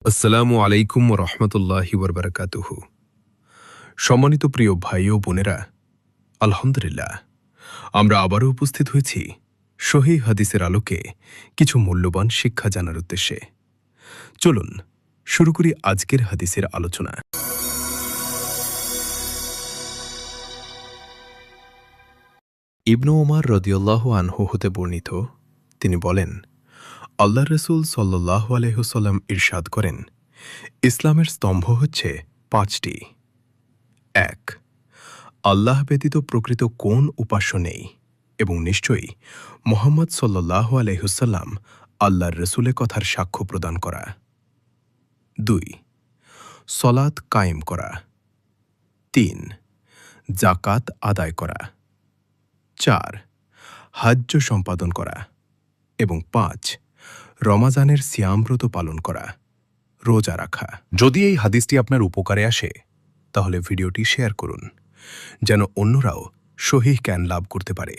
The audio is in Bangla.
আসসালামু আলাইকুম রহমতুল্লাহি ওয়াবারাকাতুহু। সম্মানিত প্রিয় ভাই ও বোনেরা, আলহামদুলিল্লাহ আমরা আবারও উপস্থিত হয়েছি সহিহ হাদিসের আলোকে কিছু মূল্যবান শিক্ষা জানার উদ্দেশ্যে। চলুন শুরু করি আজকের হাদিসের আলোচনা। ইবনু ওমর রাদিয়াল্লাহু আনহু হতে বর্ণিত, তিনি বলেন, আল্লাহ রসুল সাল্লাল্লাহু আলাইহি ওয়াসাল্লাম ইরশাদ করেন, ইসলামের স্তম্ভ হচ্ছে পাঁচটি। ১. আল্লাহ ব্যতীত প্রকৃত কোন উপাস্য নেই এবং নিশ্চয়ই মুহাম্মদ সাল্লাল্লাহু আলাইহি ওয়াসাল্লাম আল্লাহর রসুলের কথার সাক্ষ্য প্রদান করা। ২. সলাত কায়েম করা। ৩. জাকাত আদায় করা। ৪. হজ্জ সম্পাদন করা এবং ৫. রমাজানের সিয়ামব্রত পালন করা, রোজা রাখা। যদি এই হাদিসটি আপনার উপকারে আসে তাহলে ভিডিওটি শেয়ার করুন, যেন অন্যরাও সহিহ জ্ঞান লাভ করতে পারে।